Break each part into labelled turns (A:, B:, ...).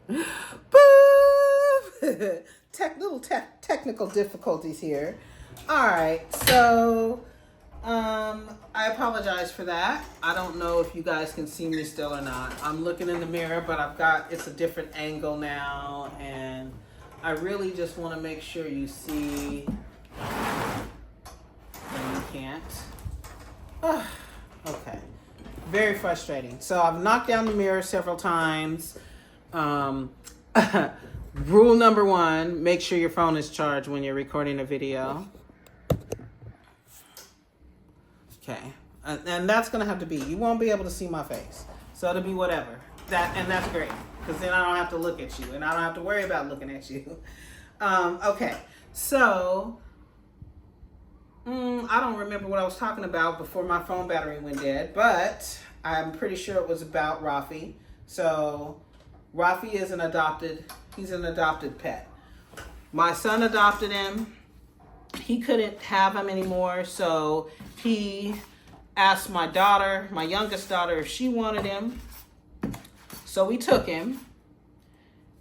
A: Boom! Little technical difficulties here. All right, so I apologize for that. I don't know if you guys can see me still or not. I'm looking in the mirror, but it's a different angle now, and I really just want to make sure you see. And you can't. Okay. Very frustrating. So I've knocked down the mirror several times. Rule number 1, make sure your phone is charged when you're recording a video. Okay. And that's going to have to be. You won't be able to see my face. So it'll be whatever. That's great. Because then I don't have to look at you. And I don't have to worry about looking at you. Okay. So I don't remember what I was talking about before my phone battery went dead. But I'm pretty sure it was about Rafi. So Rafi is he's an adopted pet. My son adopted him. He couldn't have him anymore, so he asked my youngest daughter, if she wanted him. So we took him,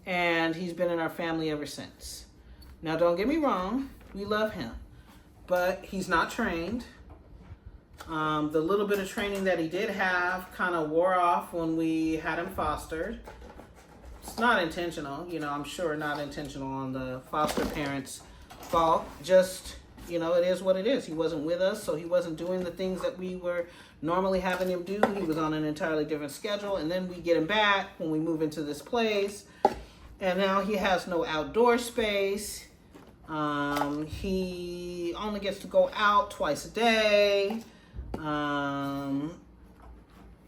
A: and he's been in our family ever since. Now, don't get me wrong, we love him, but he's not trained. The little bit of training that he did have kind of wore off when we had him fostered. It's not intentional, I'm sure not intentional on the foster parents' fault. Just, it is what it is. He wasn't with us, so he wasn't doing the things that we were normally having him do. He was on an entirely different schedule, and then we get him back when we move into this place, and now he has no outdoor space. He only gets to go out twice a day.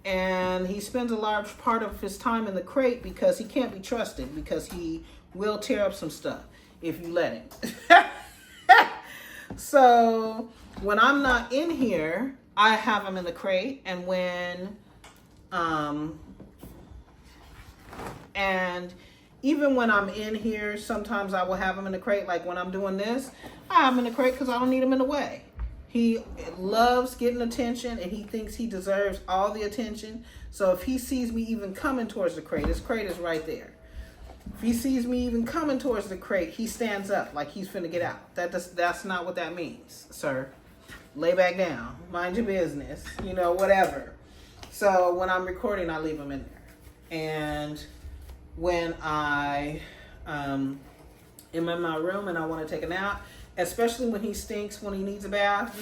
A: And he spends a large part of his time in the crate because he can't be trusted, because he will tear up some stuff if you let him. So when I'm not in here, I have him in the crate, and and even when I'm in here, sometimes I will have him in the crate. Like when I'm doing this, I have him in the crate because I don't need him in the way. He loves getting attention, and he thinks he deserves all the attention. So if he sees me even coming towards the crate, his crate is right there. If he sees me even coming towards the crate, he stands up like he's finna get out. That's not what that means, sir. Lay back down. Mind your business. Whatever. So when I'm recording, I leave him in there. And when I am in my room and I want to take a nap, especially when he stinks, when he needs a bath,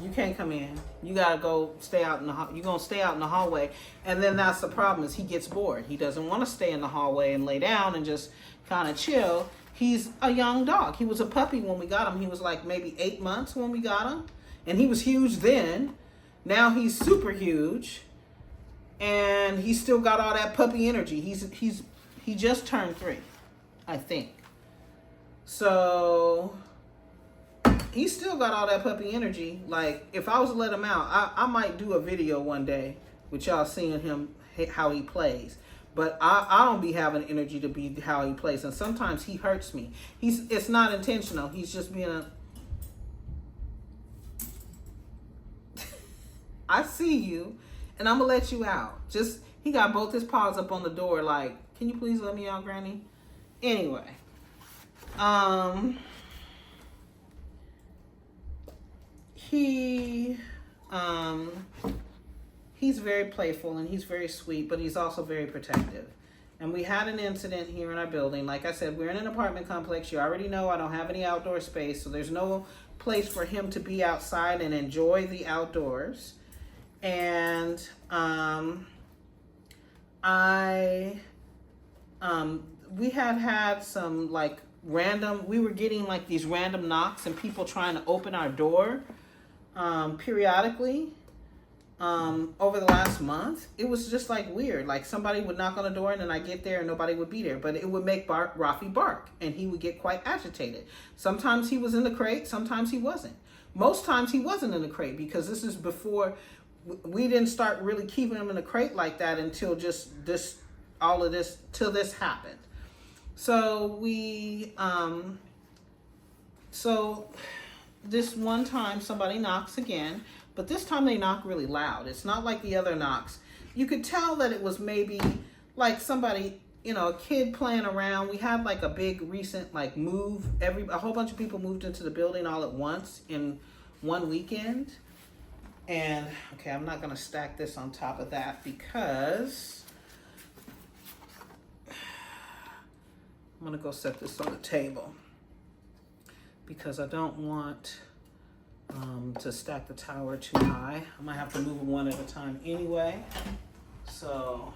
A: you can't come in. You gotta go stay out in the you're gonna stay out in the hallway. And then that's the problem, is he gets bored. He doesn't want to stay in the hallway and lay down and just kind of chill. He's a young dog. He was a puppy when we got him. He was like maybe 8 months when we got him, and he was huge then. Now he's super huge, and he's still got all that puppy energy. He just turned 3, I think. So he's still got all that puppy energy. Like, if I was to let him out, I might do a video one day with y'all seeing him, how he plays. But I don't be having energy to be how he plays. And sometimes he hurts me. It's not intentional. He's just being a... I see you, and I'm going to let you out. He got both his paws up on the door like, can you please let me out, Granny? Anyway. He's very playful, and he's very sweet, but he's also very protective. And we had an incident here in our building. Like I said, we're in an apartment complex. You already know I don't have any outdoor space, so there's no place for him to be outside and enjoy the outdoors. And we had some like we were getting like these random knocks and people trying to open our door periodically over the last month. It was just like weird. Like somebody would knock on the door and then I get there and nobody would be there, but it would make Rafi bark, and he would get quite agitated. Sometimes he was in the crate, sometimes he wasn't. Most times he wasn't in the crate, because this is before we didn't start really keeping him in the crate like that until just till this happened. So so this one time somebody knocks again, but this time they knock really loud. It's not like the other knocks. You could tell that it was maybe like somebody, you know, a kid playing around. We had like a big recent like move. A whole bunch of people moved into the building all at once in one weekend. And okay, I'm not gonna stack this on top of that because I'm gonna go set this on the table because I don't want to stack the tower too high. I might have to move them one at a time anyway. So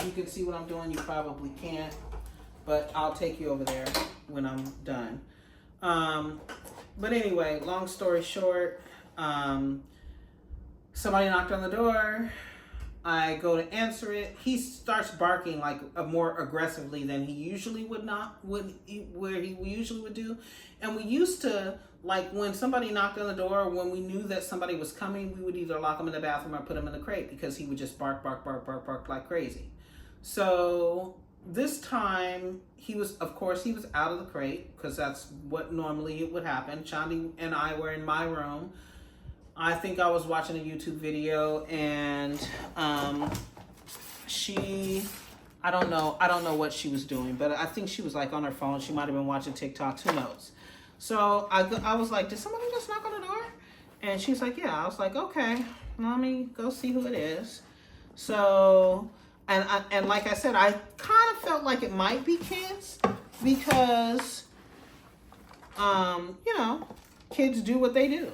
A: you can see what I'm doing. You probably can't, but I'll take you over there when I'm done. But anyway, long story short, somebody knocked on the door. I go to answer it. He starts barking like more aggressively than he usually would do. And we used to, like, when somebody knocked on the door, when we knew that somebody was coming, we would either lock him in the bathroom or put him in the crate because he would just bark like crazy. So this time he was out of the crate because that's what normally it would happen. Chandi and I were in my room. I think I was watching a YouTube video and I don't know what she was doing, but I think she was like on her phone. She might have been watching TikTok, who knows. So I was like, did somebody just knock on the door? And she's like, yeah. I was like, okay, let me go see who it is. So, and like I said, I kind of felt like it might be kids because, you know, kids do what they do.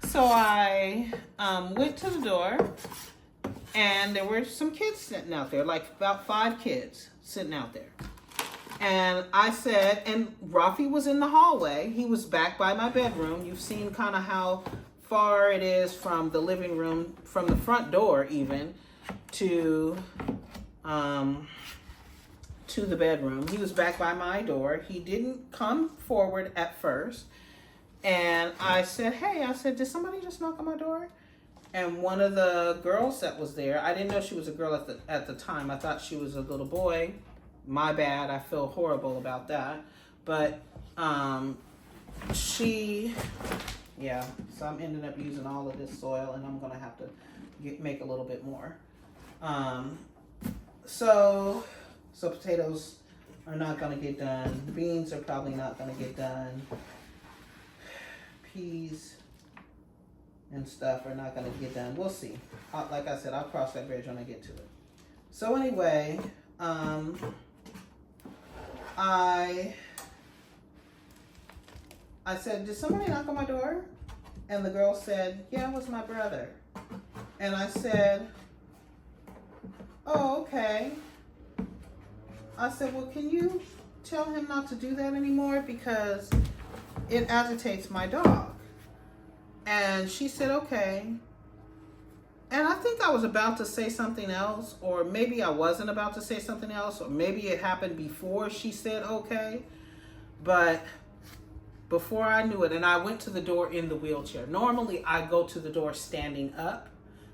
A: So I went to the door and there were some kids sitting out there, like about 5 kids sitting out there. And I said, and Rafi was in the hallway. He was back by my bedroom. You've seen kind of how far it is from the living room, from the front door even, to the bedroom. He was back by my door. He didn't come forward at first. And I said, hey, did somebody just knock on my door? And one of the girls that was there, I didn't know she was a girl at the time. I thought she was a little boy. My bad. I feel horrible about that. But so I'm ending up using all of this soil, and I'm going to have to make a little bit more. So potatoes are not going to get done. Beans are probably not going to get done. Peas and stuff are not going to get done. We'll see. Like I said, I'll cross that bridge when I get to it. So anyway, I said, did somebody knock on my door? And the girl said, yeah, it was my brother. And I said, oh, okay. I said, well, can you tell him not to do that anymore because it agitates my dog? And she said, okay. And I think I was about to say something else, or maybe I wasn't about to say something else, or maybe it happened before she said okay. But before I knew it, and I went to the door in the wheelchair. Normally I go to the door standing up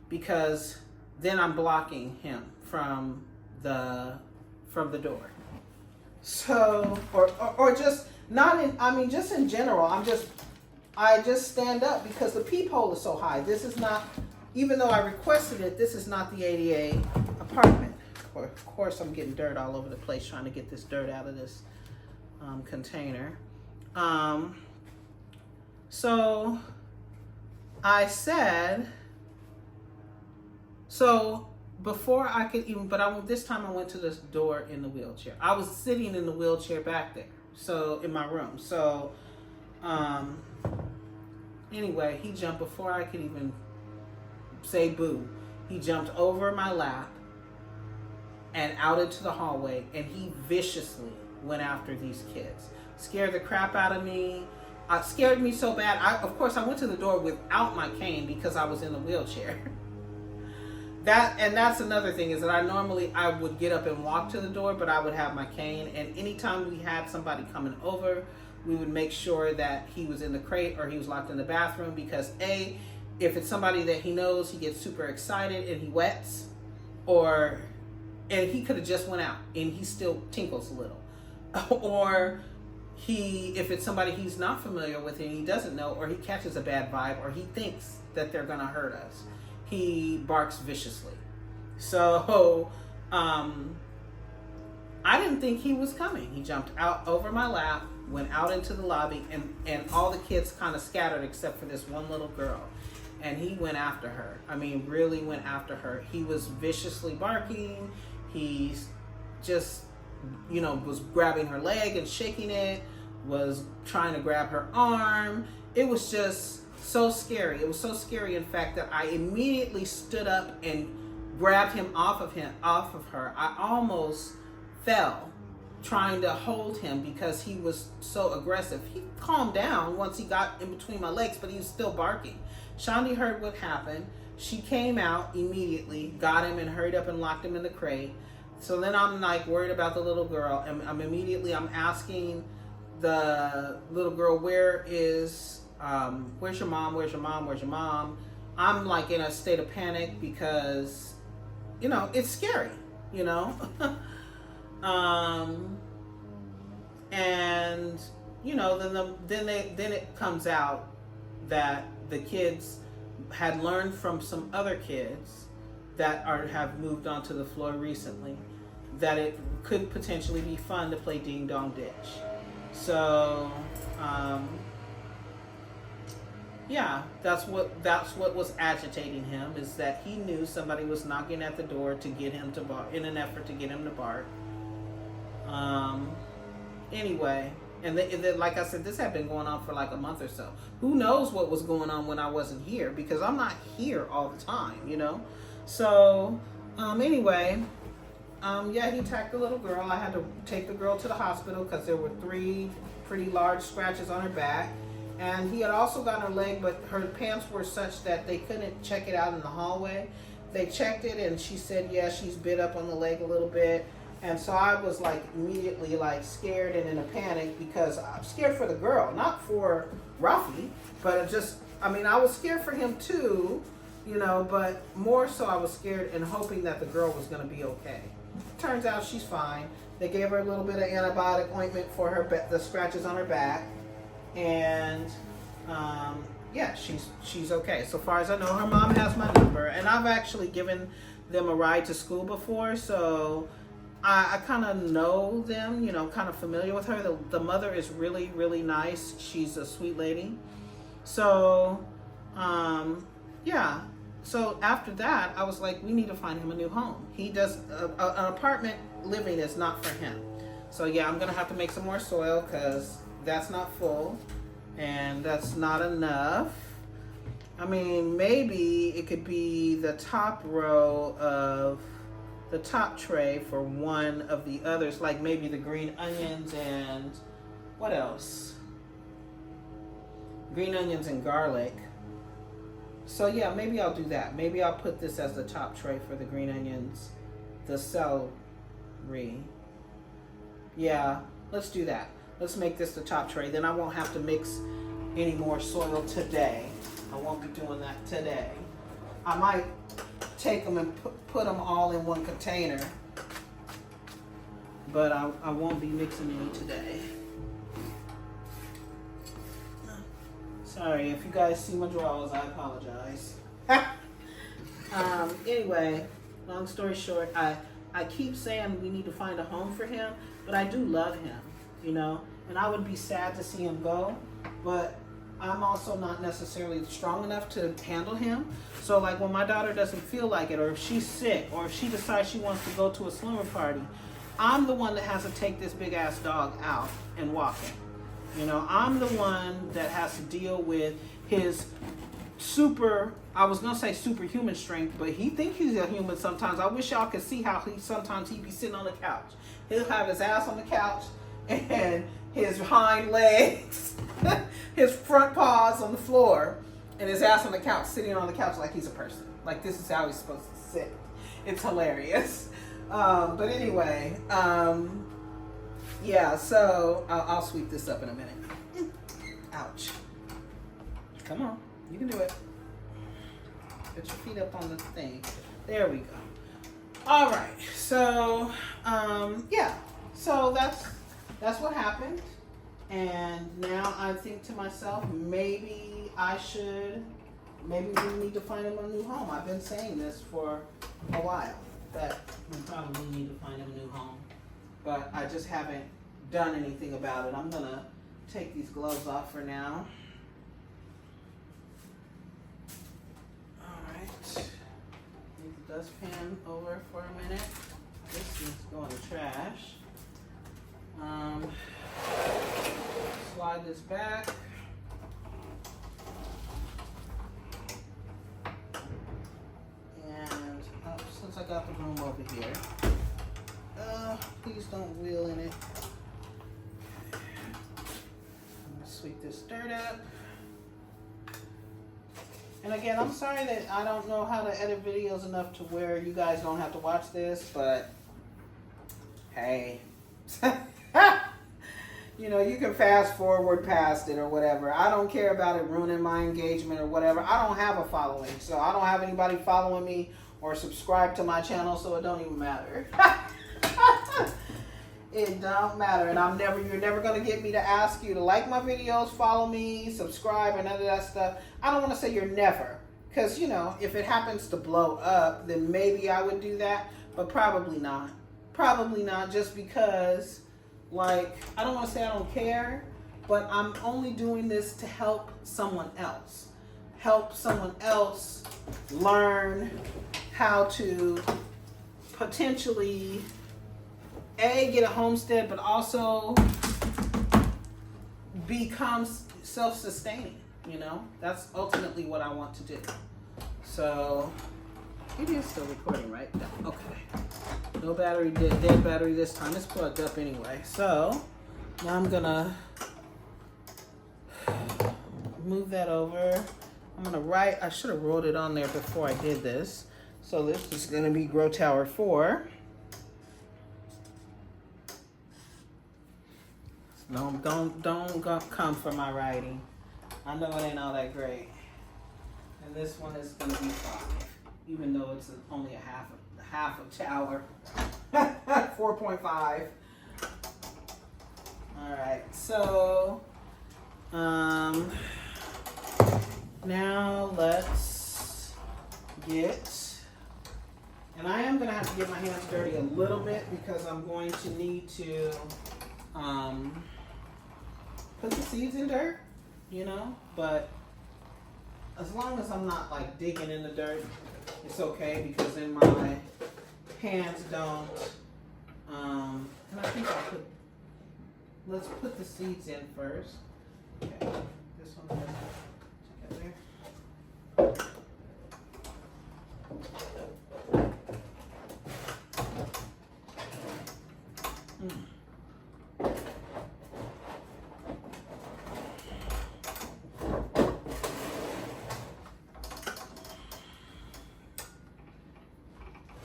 A: because then I'm blocking him from the door. So, or just not in, I mean, just in general, I just stand up because the peephole is so high. This is not, even though I requested it, this is not the ADA apartment. Of course, I'm getting dirt all over the place trying to get this dirt out of this container. So I said, so before I could even, this time I went to this door in the wheelchair. I was sitting in the wheelchair back there, so in my room. So anyway, he jumped before I could even say boo. He jumped over my lap and out into the hallway, and he viciously went after these kids. Scared the crap out of me. Scared me so bad. Of course, I went to the door without my cane because I was in the wheelchair. That's another thing, is that I would get up and walk to the door, but I would have my cane. And anytime we had somebody coming over, we would make sure that he was in the crate or he was locked in the bathroom, because if it's somebody that he knows, he gets super excited and he wets. and he could have just went out and he still tinkles a little. Or if it's somebody he's not familiar with and he doesn't know, or he catches a bad vibe, or he thinks that they're gonna hurt us, he barks viciously. So I didn't think he was coming. He jumped out over my lap, went out into the lobby, and all the kids kind of scattered except for this one little girl. And he went after her. I mean, really went after her. He was viciously barking. He's just, was grabbing her leg and shaking it, was trying to grab her arm. It was just so scary. It was so scary, in fact, that I immediately stood up and grabbed him off of her. I almost fell trying to hold him because he was so aggressive. He calmed down once he got in between my legs, but he was still barking. Shandi heard what happened. She came out immediately, got him, and hurried up and locked him in the crate. So then I'm like worried about the little girl, and I'm asking the little girl, where's your mom? Where's your mom? Where's your mom? I'm like in a state of panic because, it's scary, and then it comes out that the kids had learned from some other kids that have moved onto the floor recently that it could potentially be fun to play ding dong ditch. So that's what was agitating him, is that he knew somebody was knocking at the door to get him to bark, in an effort to get him to bark. Anyway, and then, like I said, this had been going on for like a month or so. Who knows what was going on when I wasn't here, because I'm not here all the time, So, anyway, he attacked the little girl. I had to take the girl to the hospital because there were 3 pretty large scratches on her back. And he had also got her leg, but her pants were such that they couldn't check it out in the hallway. They checked it, and she said, yeah, she's bit up on the leg a little bit. And so I was like immediately like scared and in a panic, because I'm scared for the girl, not for Rafi, but I was scared for him too, but more so I was scared and hoping that the girl was going to be okay. Turns out she's fine. They gave her a little bit of antibiotic ointment for the scratches on her back, and she's okay. So far as I know, her mom has my number, and I've actually given them a ride to school before, so I kind of know them, kind of familiar with her. The mother is really, really nice. She's a sweet lady. So, So after that, I was like, we need to find him a new home. He does, an apartment living is not for him. So yeah, I'm going to have to make some more soil because that's not full and that's not enough. I mean, maybe it could be the top row of the top tray for one of the others, like maybe the green onions and what else? Green onions and garlic. So yeah, maybe I'll do that. Maybe I'll put this as the top tray for the green onions, the celery. Yeah, let's do that. Let's make this the top tray. Then I won't have to mix any more soil today. I won't be doing that today. I might take them and put them all in one container, but I won't be mixing any today. Sorry, if you guys see my drawers, I apologize. Anyway, long story short, I keep saying we need to find a home for him, but I do love him, and I would be sad to see him go, but I'm also not necessarily strong enough to handle him. So like when my daughter doesn't feel like it, or if she's sick, or if she decides she wants to go to a slumber party, I'm the one that has to take this big ass dog out and walk him. I'm the one that has to deal with his I was gonna say superhuman strength, but he thinks he's a human sometimes. I wish y'all could see how sometimes he be sitting on the couch. He'll have his ass on the couch and his hind legs, his front paws on the floor, and his ass on the couch, sitting on the couch like he's a person. Like this is how he's supposed to sit. It's hilarious. But anyway, yeah, so I'll sweep this up in a minute. Ouch. Come on, you can do it. Put your feet up on the thing. There we go. All right, so yeah, so that's what happened, and now I think to myself, maybe we need to find him a new home. I've been saying this for a while, that we probably need to find him a new home, but I just haven't done anything about it. I'm gonna take these gloves off for now. All right. Move the dustpan over for a minute. This is going to trash. Slide this back. And since I got the broom over here, please don't wheel in it. I'm gonna sweep this dirt up. And again, I'm sorry that I don't know how to edit videos enough to where you guys don't have to watch this, but hey, you know, you can fast forward past it or whatever. I don't care about it ruining my engagement or whatever. I don't have a following, so I don't have anybody following me or subscribe to my channel, so it don't even matter. It don't matter, and you're never gonna get me to ask you to like my videos, follow me, subscribe, and none of that stuff. I don't want to say you're never, because you know, if it happens to blow up, then maybe I would do that, but probably not. Probably not, just because, like, I don't want to say I don't care, but I'm only doing this to help someone else. Help someone else learn how to potentially get a homestead, but also become self-sustaining, you know? That's ultimately what I want to do. So, it is still recording, right? Okay. No battery, dead battery this time. It's plugged up anyway. So, now I'm gonna move that over. I'm gonna write, I should have wrote it on there before I did this. So this is gonna be Grow Tower 4. No, don't come for my writing. I know it ain't all that great. And this one is gonna be 5, even though it's only a half a tower. 4.5. All right, so now let's get. And I am gonna have to get my hands dirty a little bit because I'm going to need to put the seeds in dirt, you know, but as long as I'm not like digging in the dirt, it's okay, because then my hands don't, and I think let's put the seeds in first. Okay, this one together.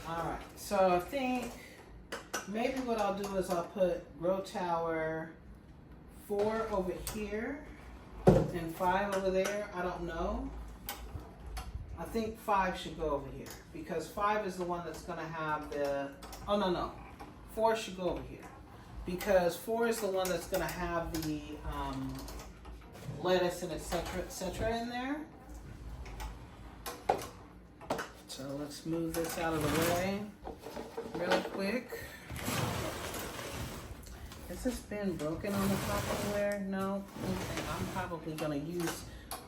A: Alright, so I think maybe what I'll do is I'll put Grow Tower 4 over here and 5 over there. I don't know. I think 5 should go over here because 5 is the one that's going to have the, oh no, 4 should go over here because 4 is the one that's going to have the lettuce and etc. in there. So let's move this out of the way real quick. Has this been broken on the top anywhere? No. Okay. I'm probably going to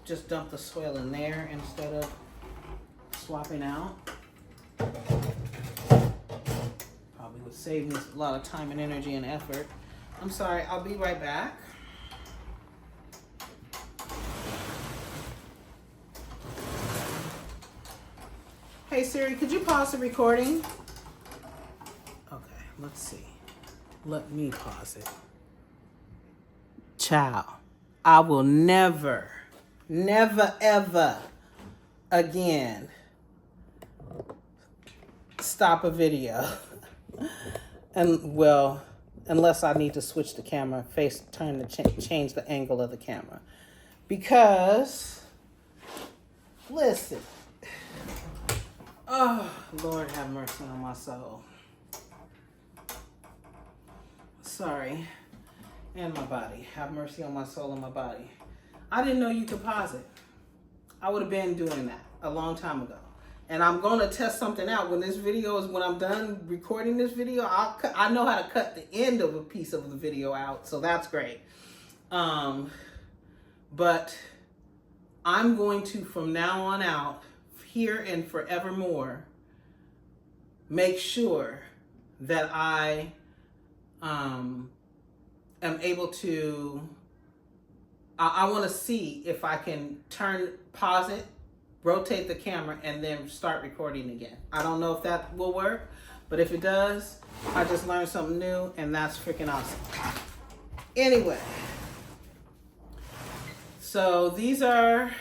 A: just dump the soil in there instead of swapping out. Probably would save me a lot of time and energy and effort. I'm sorry, I'll be right back. Hey Siri, could you pause the recording? Okay, let's see. Let me pause it. Child, I will never, ever again stop a video. And well, unless I need to switch the camera, change the angle of the camera. Because, listen. Oh, Lord have mercy on my soul. Sorry. And my body. Have mercy on my soul and my body. I didn't know you could pause it. I would have been doing that a long time ago. And I'm going to test something out. When I'm done recording this video, I know how to cut the end of a piece of the video out. So that's great. But I'm going to, from now on out, here and forevermore, make sure that I am able to, I want to see if I can pause it, rotate the camera, and then start recording again. I don't know if that will work, but if it does, I just learned something new, and that's freaking awesome. Anyway, so these are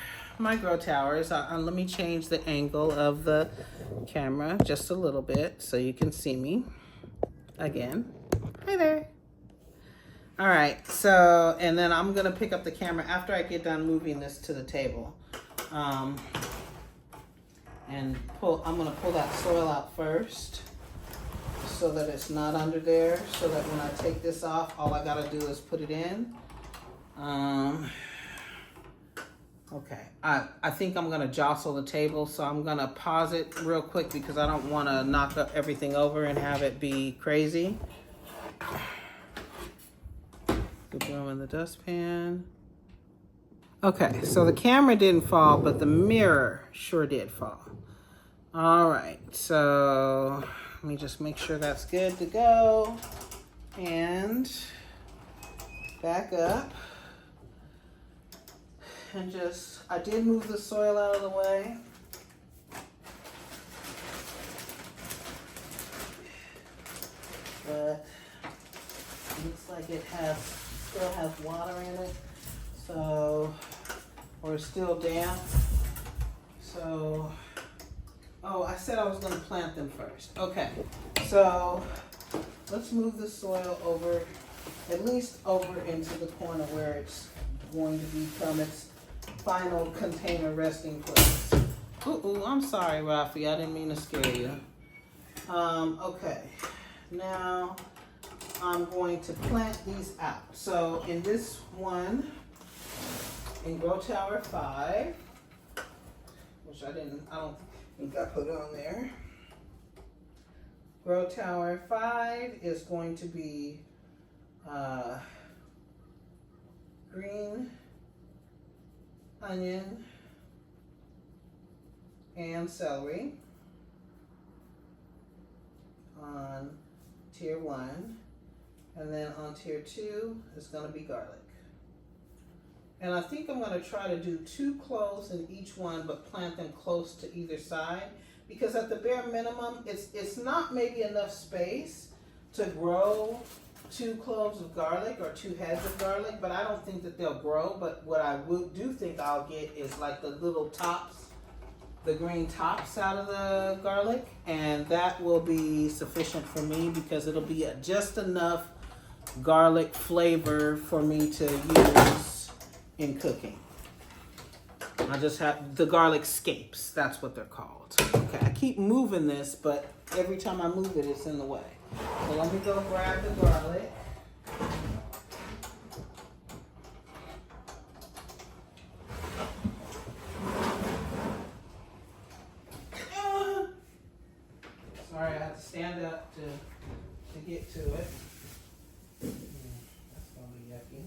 A: my grow towers. Let me change the angle of the camera just a little bit so you can see me again. Hi there. All right, so, and then I'm gonna pick up the camera after I get done moving this to the table. And I'm gonna pull that soil out first so that it's not under there, so that when I take this off, all I gotta do is put it in. Okay, I think I'm gonna jostle the table, so I'm gonna pause it real quick because I don't wanna knock up everything over and have it be crazy. Put them in the dustpan. Okay, so the camera didn't fall, but the mirror sure did fall. All right, so let me just make sure that's good to go. And back up. And I did move the soil out of the way. But it looks like it still has water in it. So, or it's still damp. So, oh, I said I was gonna plant them first. Okay, so let's move the soil over, at least over into the corner where it's going to become its final container resting place. Ooh, I'm sorry, Rafi, I didn't mean to scare you. Okay, now I'm going to plant these out. So in this one, in Grow Tower 5, which I don't think I put on there. Grow Tower 5 is going to be green onion and celery on tier 1, and then on tier 2 is going to be garlic. And I think I'm going to try to do 2 cloves in each one, but plant them close to either side, because at the bare minimum, it's not maybe enough space to grow 2 cloves of garlic or 2 heads of garlic, but I don't think that they'll grow. But what I do think I'll get is like the little tops, the green tops out of the garlic, and that will be sufficient for me because it'll be just enough garlic flavor for me to use in cooking. I just have the garlic scapes, that's what they're called. Okay, I keep moving this, but every time I move it, it's in the way. So let me go grab the garlic. Sorry, I have to stand up to get to it. That's gonna be yucky.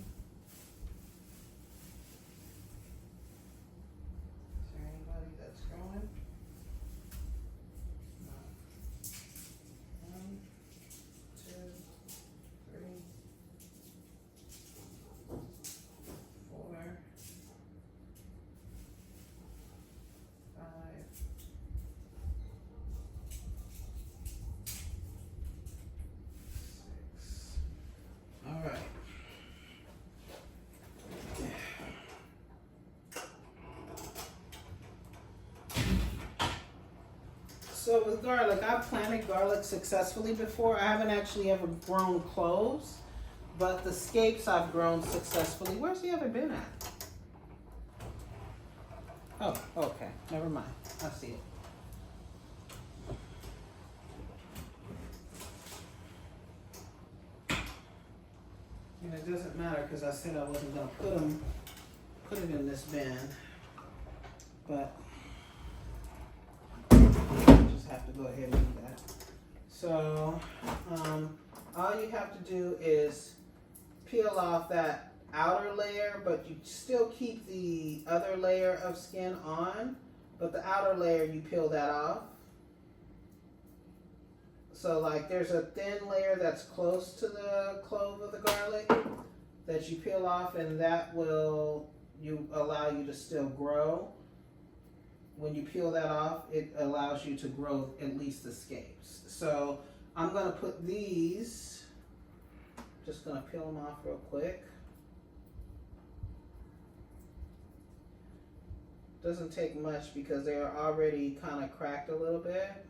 A: Is there anybody that's growing? No. 1, 2, 3, 4, 5. All right. So with garlic, I've planted garlic successfully before. I haven't actually ever grown cloves, but the scapes I've grown successfully. Where's the other bin at? Oh, okay. Never mind. I see it. And it doesn't matter because I said I wasn't gonna put it in this bin, but I just have to go ahead and do that. So all you have to do is peel off that outer layer, but you still keep the other layer of skin on, but the outer layer you peel that off. So like there's a thin layer that's close to the clove of the garlic that you peel off, and that will allow you to still grow. When you peel that off, it allows you to grow at least the scapes. So I'm gonna put these, just gonna peel them off real quick. Doesn't take much because they are already kind of cracked a little bit.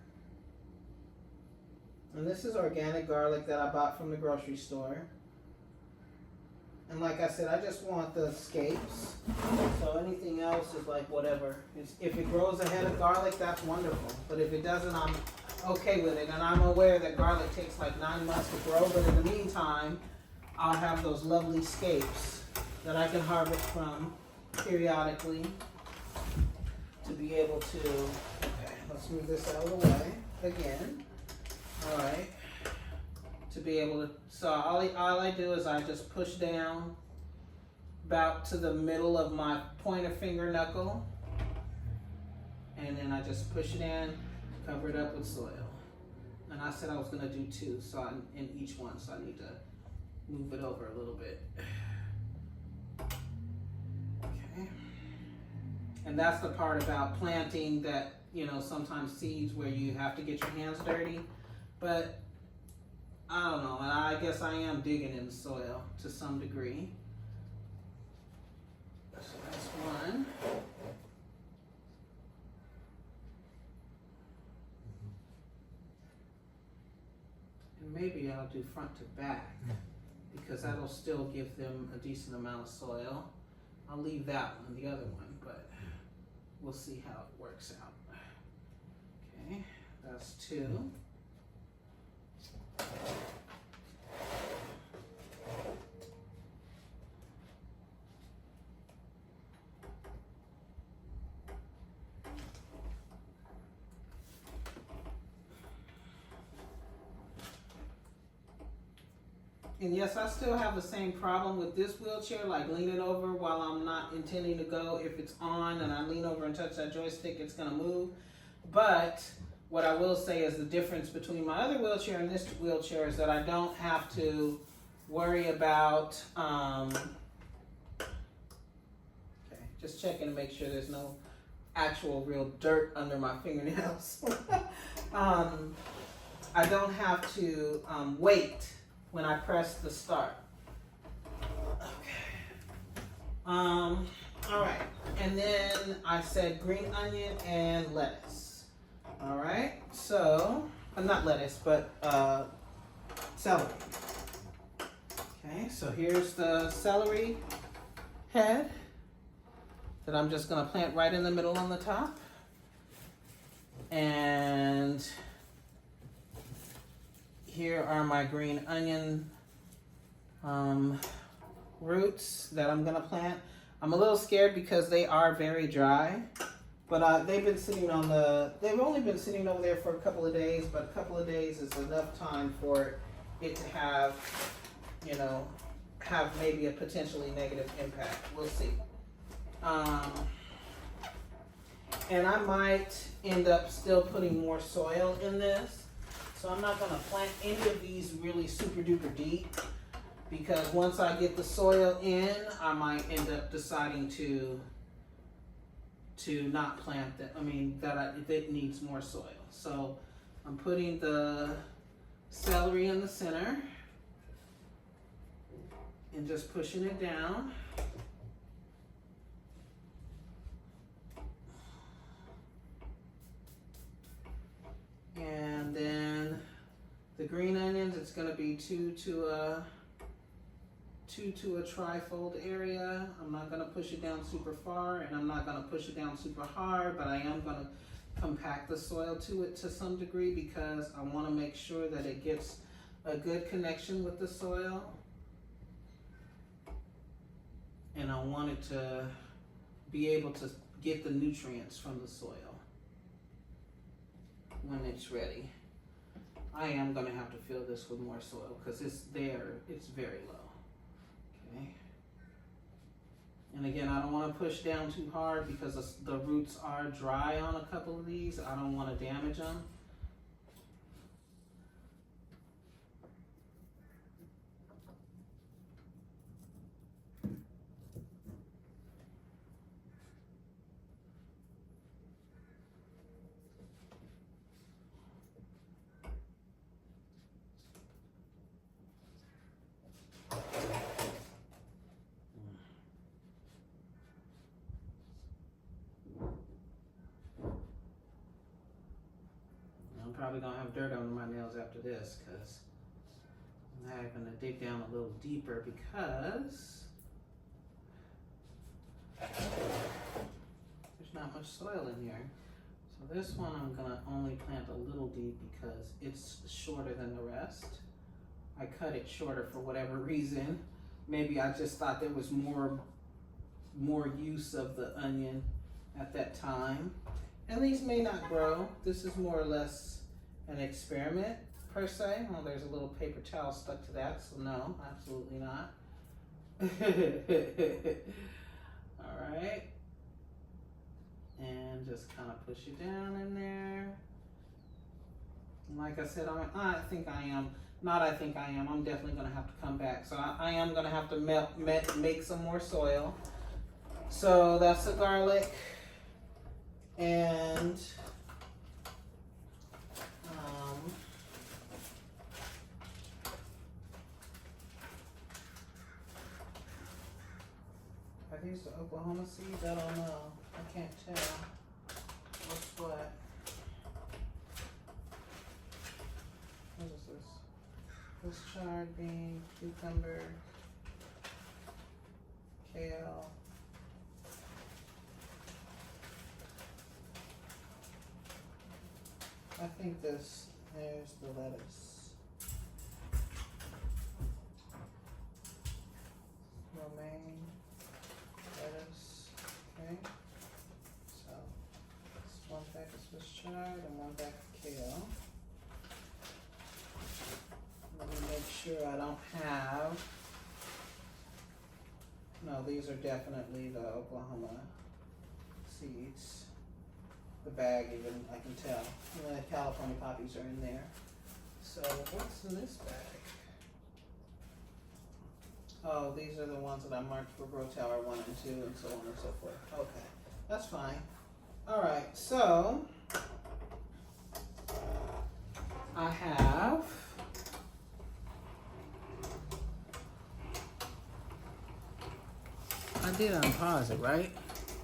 A: And this is organic garlic that I bought from the grocery store. And like I said, I just want the scapes. So anything else is like whatever. If it grows ahead of garlic, that's wonderful. But if it doesn't, I'm okay with it. And I'm aware that garlic takes like 9 months to grow. But in the meantime, I'll have those lovely scapes that I can harvest from periodically to be able to, okay, let's move this out of the way again. All right, to be able to, so all I do is I just push down about to the middle of my pointer finger knuckle, and then I just push it in, cover it up with soil. And I said I was gonna do 2, so in each one, so I need to move it over a little bit. Okay, and that's the part about planting that, you know, sometimes seeds where you have to get your hands dirty. But I don't know, and I guess I am digging in the soil to some degree. So that's one. And maybe I'll do front to back because that'll still give them a decent amount of soil. I'll leave that one, the other one, but we'll see how it works out. Okay, that's 2. And yes, I still have the same problem with this wheelchair, like leaning over while I'm not intending to go. If it's on and I lean over and touch that joystick, it's gonna move. But what I will say is the difference between my other wheelchair and this wheelchair is that I don't have to worry about, okay, just checking to make sure there's no actual real dirt under my fingernails. I don't have to wait when I press the start. Okay. All right, and then I said green onion and lettuce. All right, so, not lettuce, but celery. Okay, so here's the celery head that I'm just gonna plant right in the middle on the top. And here are my green onion roots that I'm gonna plant. I'm a little scared because they are very dry. But they've been sitting on they've only been sitting over there for a couple of days, but a couple of days is enough time for it to have, you know, have maybe a potentially negative impact. We'll see. And I might end up still putting more soil in this. So I'm not gonna plant any of these really super duper deep because once I get the soil in, I might end up deciding to not plant that. I mean, it needs more soil. So I'm putting the celery in the center and just pushing it down. And then the green onions, it's going to be 2 to a trifold area. I'm not going to push it down super far and I'm not going to push it down super hard, but I am going to compact the soil to it to some degree because I want to make sure that it gets a good connection with the soil. and I want it to be able to get the nutrients from the soil when it's ready. I am going to have to fill this with more soil because it's very low. Okay. And again, I don't want to push down too hard because the roots are dry on a couple of these. I don't want to damage them. Probably gonna have dirt under my nails after this because I'm having to dig down a little deeper because there's not much soil in here. So this one I'm gonna only plant a little deep because it's shorter than the rest. I cut it shorter for whatever reason. Maybe I just thought there was more use of the onion at that time. And these may not grow. This is more or less an experiment per se. Well, there's a little paper towel stuck to that, so no, absolutely not. All right, and just kind of push it down in there. And like I said, I'm definitely gonna have to come back. So I am gonna have to make some more soil. So that's the garlic, and are these the Oklahoma seeds? I don't know. I can't tell what's what. What is this? This chard bean, cucumber, kale. I think there's the lettuce. Romaine. Lettuce, okay, so it's one pack of Swiss chard and one pack of kale. Let me make sure I don't have, no, these are definitely the Oklahoma seeds. The bag even, I can tell. And the California poppies are in there. So what's in this bag? Oh, these are the ones that I marked for Grow Tower 1 and 2 and so on and so forth. Okay, that's fine. All right, so I have I did unpause it, right?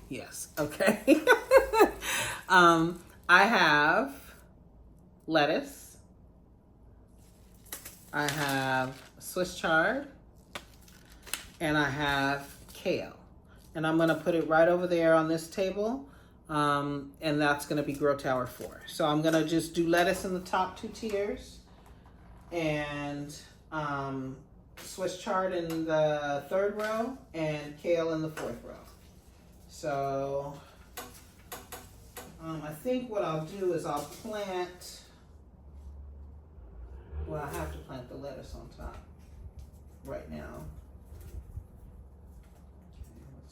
A: Yes, okay. I have lettuce. I have Swiss chard. And I have kale. And I'm gonna put it right over there on this table. And that's gonna be Grow Tower 4. So I'm gonna just do lettuce in the top 2 tiers and Swiss chard in the 3rd row and kale in the 4th row. So I think what I'll do is I'll plant, well, I have to plant the lettuce on top right now.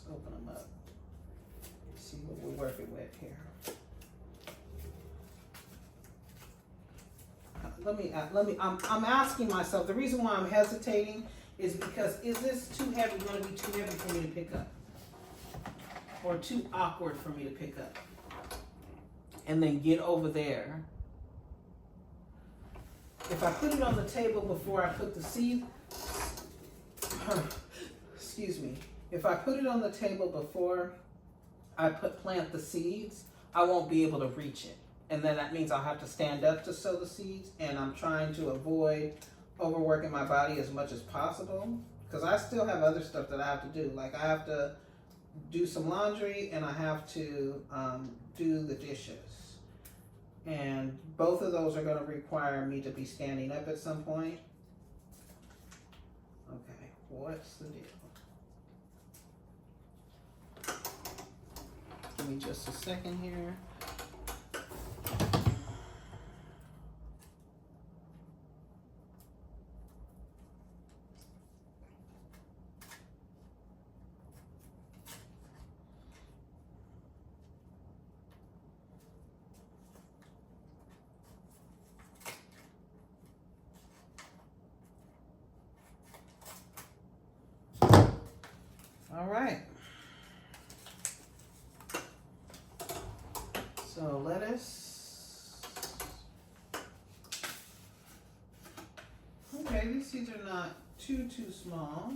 A: Open them up. See what we're working with here. I'm asking myself, the reason why I'm hesitating is because is this going to be too heavy for me to pick up? Or too awkward for me to pick up? And then get over there. If I put it on the table before I put the seed, excuse me. If I put it on the table before I plant the seeds, I won't be able to reach it. And then that means I'll have to stand up to sow the seeds, and I'm trying to avoid overworking my body as much as possible because I still have other stuff that I have to do. Like I have to do some laundry and I have to do the dishes. And both of those are going to require me to be standing up at some point. Okay, what's the deal? Give me just a second here. All right. So lettuce. Okay, these seeds are not too small.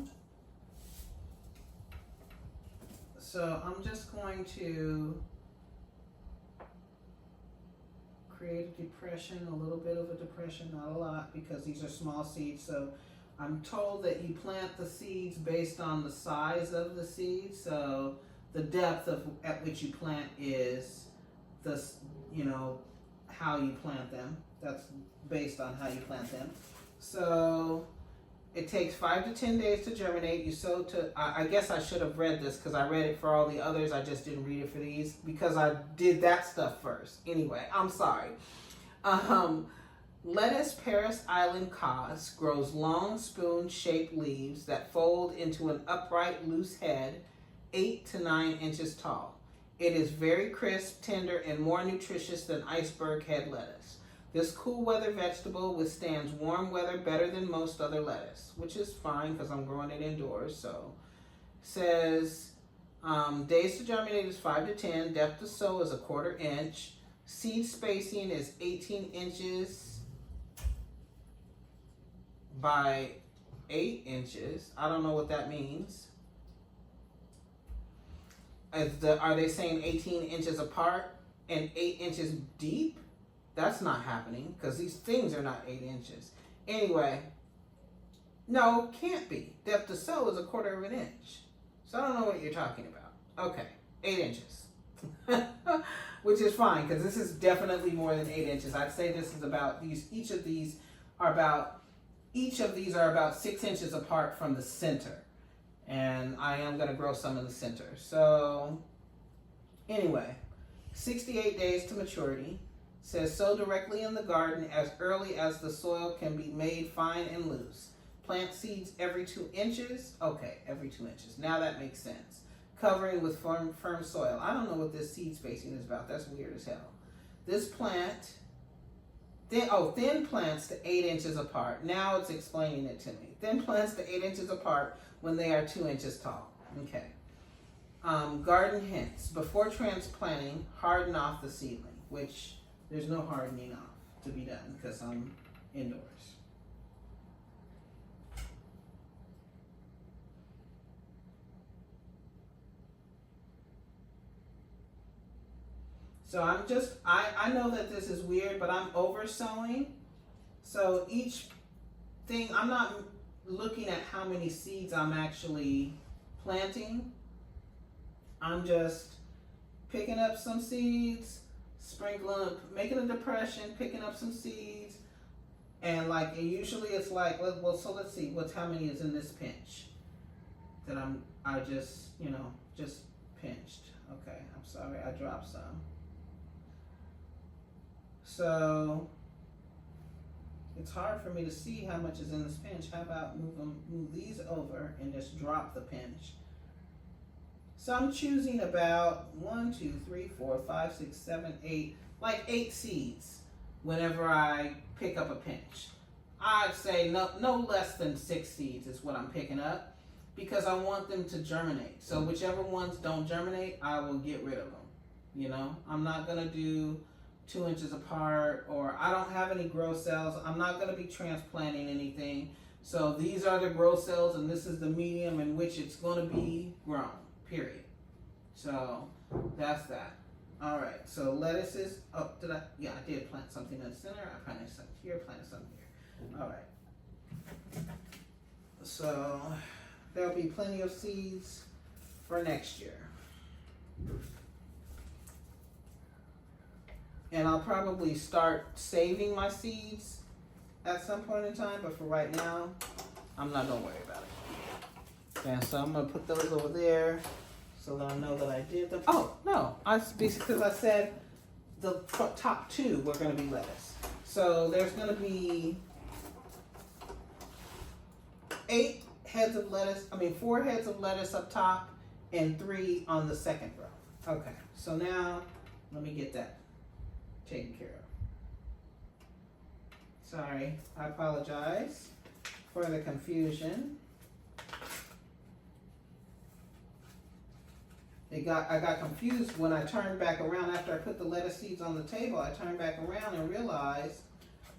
A: So I'm just going to create a depression, a little bit of a depression, not a lot, because these are small seeds. So I'm told that you plant the seeds based on the size of the seeds. So the depth at which you plant is the, how you plant them. That's based on how you plant them. So it takes 5 to 10 days to germinate. You sow to, I guess I should have read this because I read it for all the others. I just didn't read it for these because I did that stuff first. Anyway, I'm sorry. Lettuce Paris Island cos grows long spoon-shaped leaves that fold into an upright, loose head, 8 to 9 inches tall. It is very crisp, tender, and more nutritious than iceberg head lettuce. This cool weather vegetable withstands warm weather better than most other lettuce, which is fine because I'm growing it indoors. So says days to germinate is 5 to 10. Depth to sow is 1/4 inch. Seed spacing is 18 inches by 8 inches. I don't know what that means. Are they saying 18 inches apart and 8 inches deep? That's not happening because these things are not 8 inches. Anyway, no, can't be. Depth to sow is 1/4 inch. So I don't know what you're talking about. Okay, 8 inches. Which is fine because this is definitely more than 8 inches. I'd say this is about each of these are about 6 inches apart from the center. And I am going to grow some in the center. So anyway, 68 days to maturity. Says sow directly in the garden as early as the soil can be made fine and loose. Plant seeds every 2 inches. Okay, every 2 inches. Now that makes sense. Covering with firm soil. I don't know what this seed spacing is about. That's weird as hell. This plant, thin plants to 8 inches apart. Now it's explaining it to me. Thin plants to 8 inches apart when they are 2 inches tall. Okay. Garden hints. Before transplanting, harden off the seedling, which there's no hardening off to be done because I'm indoors. So I know that this is weird, but I'm over sowing. So each thing, I'm not looking at how many seeds I'm actually planting. I'm just picking up some seeds, sprinkling, making a depression, picking up some seeds, and usually it's like, so let's see, how many is in this pinch that I just pinched. Okay, I'm sorry, I dropped some. So it's hard for me to see how much is in this pinch. How about move these over and just drop the pinch? So I'm choosing about 1, 2, 3, 4, 5, 6, 7, 8, 8 seeds whenever I pick up a pinch. I'd say no less than 6 seeds is what I'm picking up because I want them to germinate. So whichever ones don't germinate, I will get rid of them. I'm not gonna do 2 inches apart, or I don't have any grow cells. I'm not going to be transplanting anything. So these are the grow cells, and this is the medium in which it's going to be grown, period. So that's that. All right, so lettuces. Oh, I did plant something in the center. I planted something here, planted something here. All right. So there'll be plenty of seeds for next year. And I'll probably start saving my seeds at some point in time, but for right now, I'm not gonna worry about it. Okay, so I'm gonna put those over there. so that I know that I did them. Oh, no, because I said the top two were going to be lettuce. So there's going to be 4 heads of lettuce up top and 3 on the second row. Okay, so now let me get that taken care of. Sorry, I apologize for the confusion. I got confused when I turned back around after I put the lettuce seeds on the table. I turned back around and realized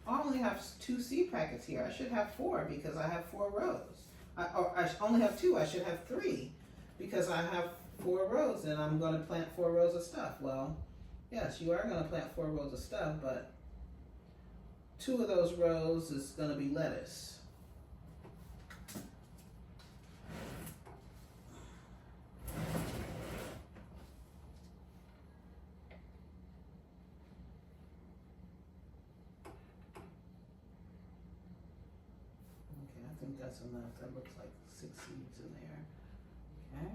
A: I only have 2 seed packets here. I should have 4 because I have 4 rows. I only have 2. I should have 3 because I have 4 rows and I'm going to plant 4 rows of stuff. Well, yes, you are going to plant 4 rows of stuff, but 2 of those rows is going to be lettuce. I think that's enough. That looks like 6 seeds in there. Okay.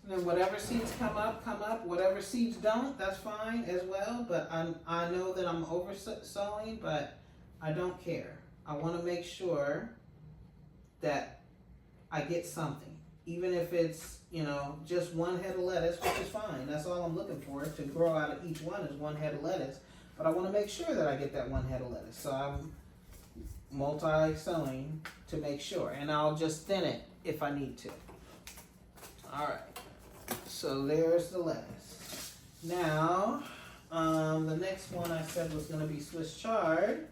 A: And then whatever seeds come up. Whatever seeds don't, that's fine as well. But I know that I'm over sowing, but I don't care. I want to make sure that I get something. Even if it's, just 1 head of lettuce, which is fine. That's all I'm looking for. To grow out of each one is 1 head of lettuce. But I want to make sure that I get that 1 head of lettuce. So I'm multi-sowing to make sure. And I'll just thin it if I need to. All right. So there's the lettuce. Now, the next one I said was going to be Swiss chard.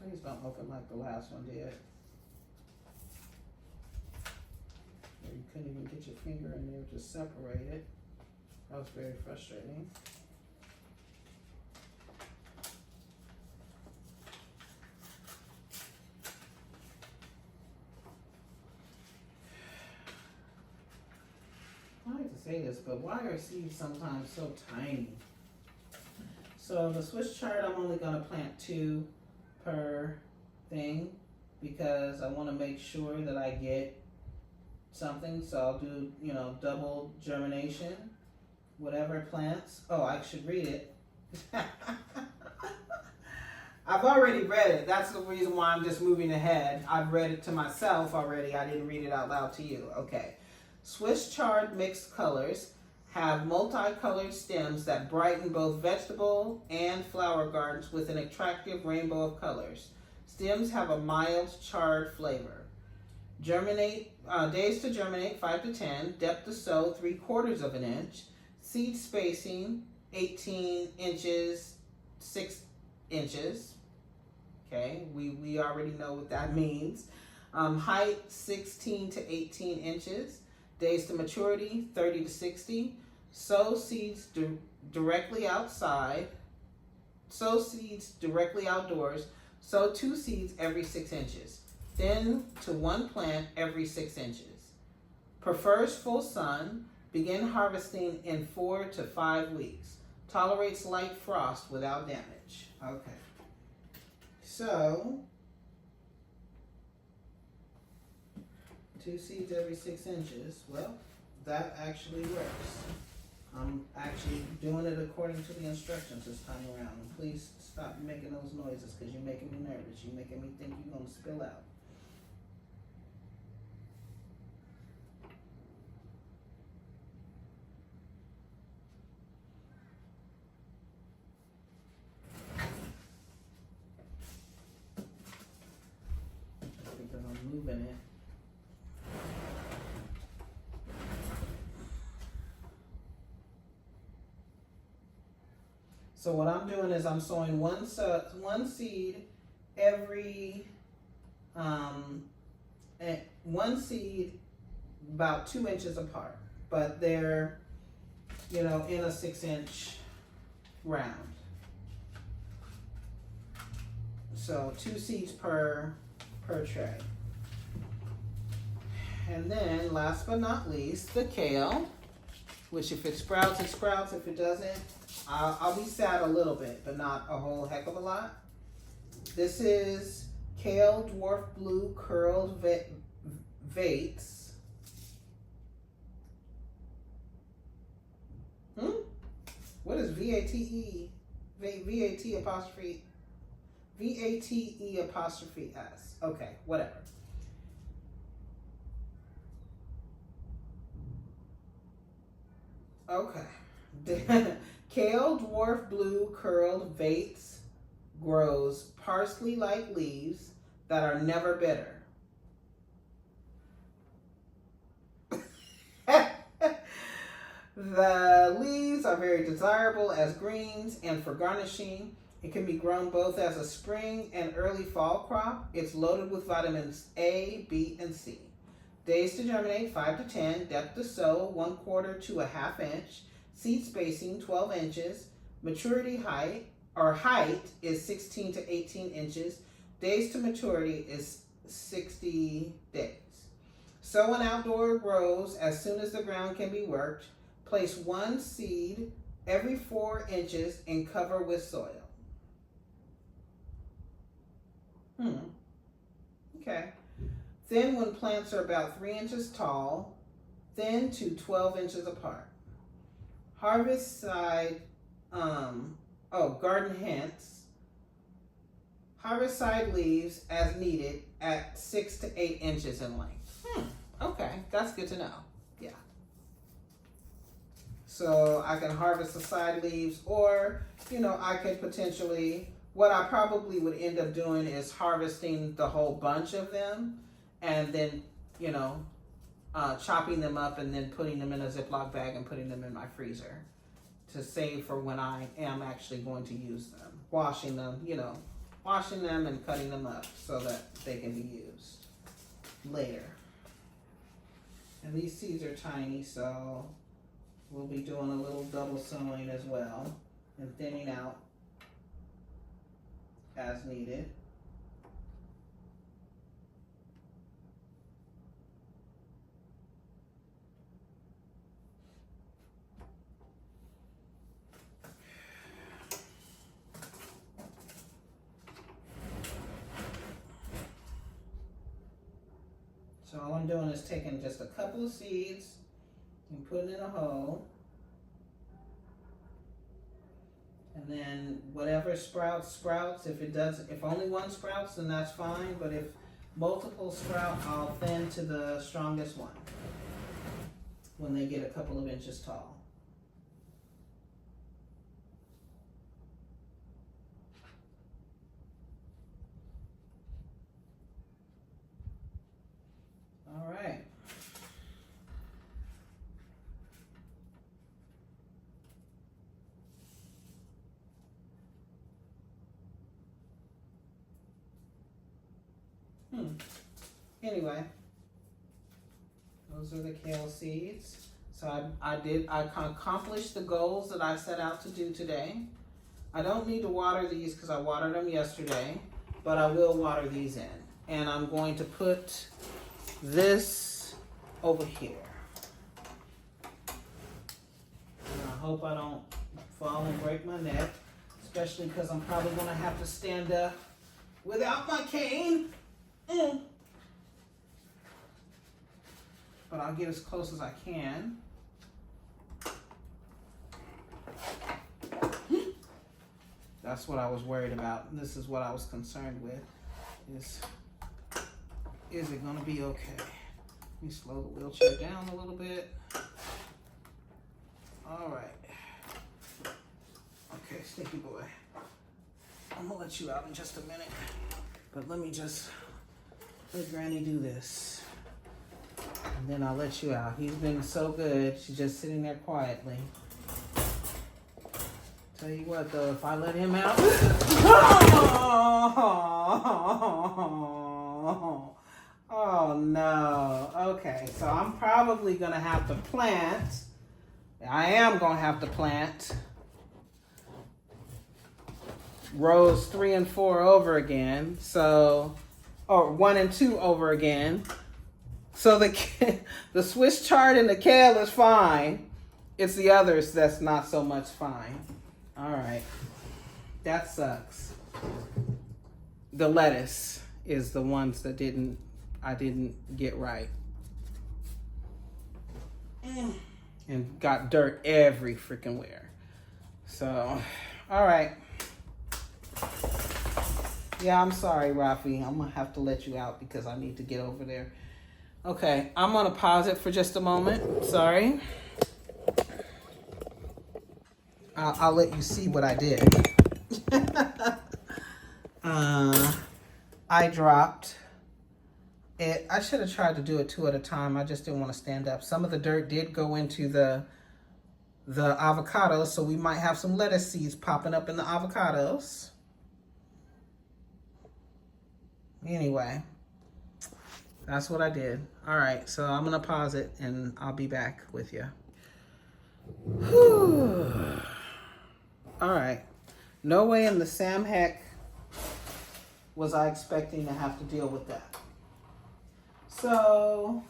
A: Please don't open like the last one did. You couldn't even get your finger in there to separate it. That was very frustrating. I hate to say this, but why are seeds sometimes so tiny? So the Swiss chard, I'm only going to plant 2 per thing because I want to make sure that I get something. So I'll do, double germination, whatever plants. Oh, I should read it. I've already read it. That's the reason why I'm just moving ahead. I've read it to myself already. I didn't read it out loud to you. Okay. Swiss chard mixed colors have multicolored stems that brighten both vegetable and flower gardens with an attractive rainbow of colors. Stems have a mild chard flavor. Days to germinate 5 to 10. Depth to sow 3/4 of an inch. Seed spacing 18 inches, 6 inches. Okay, we already know what that means. Height 16 to 18 inches. Days to maturity 30 to 60. Sow seeds directly outside. Sow seeds directly outdoors. Sow 2 seeds every 6 inches. Thin to 1 plant every 6 inches. Prefers full sun. Begin harvesting in 4 to 5 weeks. Tolerates light frost without damage. Okay. So, 2 seeds every 6 inches. Well, that actually works. I'm actually doing it according to the instructions this time around. And please stop making those noises because you're making me nervous. You're making me think you're going to spill out. Because I'm moving it. So what I'm doing is I'm sowing one seed every, one seed about 2 inches apart, but they're, in a 6-inch round. So 2 seeds per tray. And then last but not least, the kale, which if it sprouts, it sprouts. If it doesn't, I'll be sad a little bit, but not a whole heck of a lot. This is Kale Dwarf Blue Curled Vates. What is V-A-T-E? V-A-T apostrophe V-A-T-E apostrophe S. Okay, whatever. Okay. Kale Dwarf Blue Curled Vates grows parsley-like leaves that are never bitter. The leaves are very desirable as greens and for garnishing. It can be grown both as a spring and early fall crop. It's loaded with vitamins A, B, and C. Days to germinate 5 to 10. Depth to sow 1/4 to 1/2 inch. Seed spacing 12 inches. Maturity height is 16 to 18 inches. Days to maturity is 60 days. Sow in outdoor rows as soon as the ground can be worked. Place 1 seed every 4 inches and cover with soil. Okay. Thin when plants are about 3 inches tall. Thin to 12 inches apart. Harvest side, garden hints. Harvest side leaves as needed at 6 to 8 inches in length. Okay, that's good to know. Yeah. So I can harvest the side leaves, or, I could potentially, what I probably would end up doing is harvesting the whole bunch of them and then, chopping them up and then putting them in a Ziploc bag and putting them in my freezer to save for when I am actually going to use them. Washing them and cutting them up so that they can be used later. And these seeds are tiny, so we'll be doing a little double sowing as well and thinning out as needed. So all I'm doing is taking just a couple of seeds and putting in a hole. And then whatever sprouts. If only one sprouts, then that's fine. But if multiple sprout, I'll thin to the strongest one when they get a couple of inches tall. All right. Anyway, those are the kale seeds. So I accomplished the goals that I set out to do today. I don't need to water these because I watered them yesterday, but I will water these in. And I'm going to put this over here. And I hope I don't fall and break my neck, especially because I'm probably going to have to stand up without my cane. But I'll get as close as I can. That's what I was worried about. This is what I was concerned with. Is it gonna be okay? Let me slow the wheelchair down a little bit. All right. Okay, Sticky Boy. I'm gonna let you out in just a minute. But let me just let Granny do this. And then I'll let you out. He's been so good. She's just sitting there quietly. Tell you what though, if I let him out. Oh no. Okay, so I'm probably gonna have to plant. I am gonna have to plant rows 3 and 4 over again. So, or 1 and 2 over again. So the Swiss chard and the kale is fine. It's the others that's not so much fine. All right. That sucks. The lettuce is the ones that I didn't get right. And got dirt every freaking where. So, all right. Yeah, I'm sorry, Rafi. I'm gonna have to let you out because I need to get over there. Okay, I'm gonna pause it for just a moment. Sorry. I'll let you see what I did. I dropped it. I should have tried to do it 2 at a time. I just didn't want to stand up. Some of the dirt did go into the avocados, so we might have some lettuce seeds popping up in the avocados. Anyway, that's what I did. All right, so I'm gonna pause it and I'll be back with you. Whew. All right, no way in the Sam heck was I expecting to have to deal with that. So,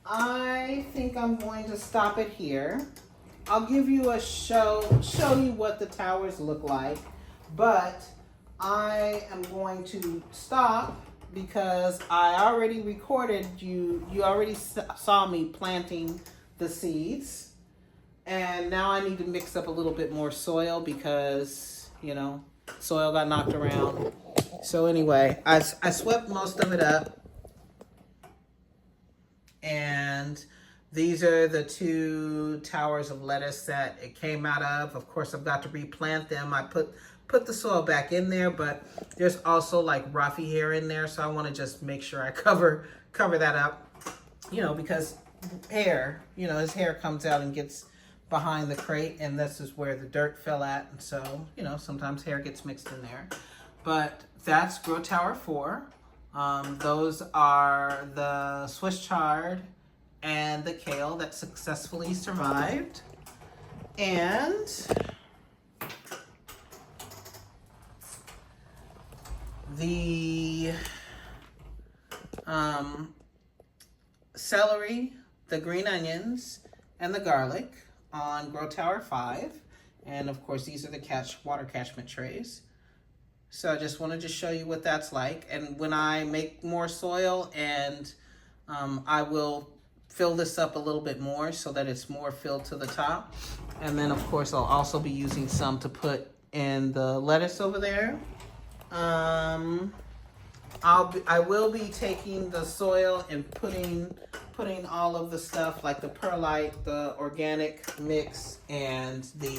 A: I think I'm going to stop it here. I'll give you a show you what the towers look like, but I am going to stop because I already recorded you already saw me planting the seeds, and now I need to mix up a little bit more soil because, you know, soil got knocked around. So anyway, I swept most of it up, and these are the 2 towers of lettuce that it came out of. Of course, I've got to replant them. I put the soil back in there, but there's also like roughy hair in there, so I want to just make sure I cover that up, you know, because hair, you know, his hair comes out and gets behind the crate, and this is where the dirt fell at, and so, you know, sometimes hair gets mixed in there. But that's Grow Tower 4. Those are the Swiss chard and the kale that successfully survived. And the celery, the green onions, and the garlic on Grow Tower 5. And of course, these are the water catchment trays. So I just wanted to show you what that's like. And when I make more soil, and I will fill this up a little bit more so that it's more filled to the top. And then of course, I'll also be using some to put in the lettuce over there. I will be taking the soil and putting all of the stuff like the perlite, the organic mix, and the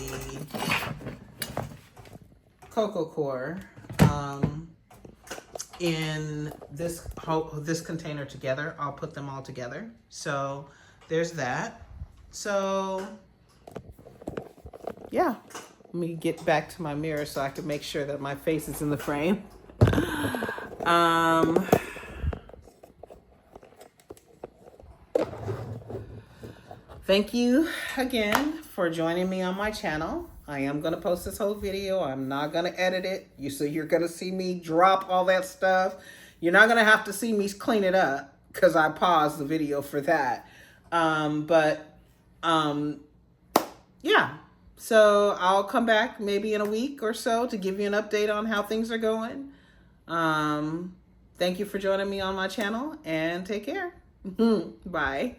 A: cocoa core in this container together. I'll put them all together. So there's that. So yeah, let me get back to my mirror so I can make sure that my face is in the frame. Thank you again for joining me on my channel. I am going to post this whole video. I'm not going to edit it. You're going to see me drop all that stuff. You're not going to have to see me clean it up because I paused the video for that. Yeah. So I'll come back maybe in a week or so to give you an update on how things are going. Thank you for joining me on my channel, and take care. Bye.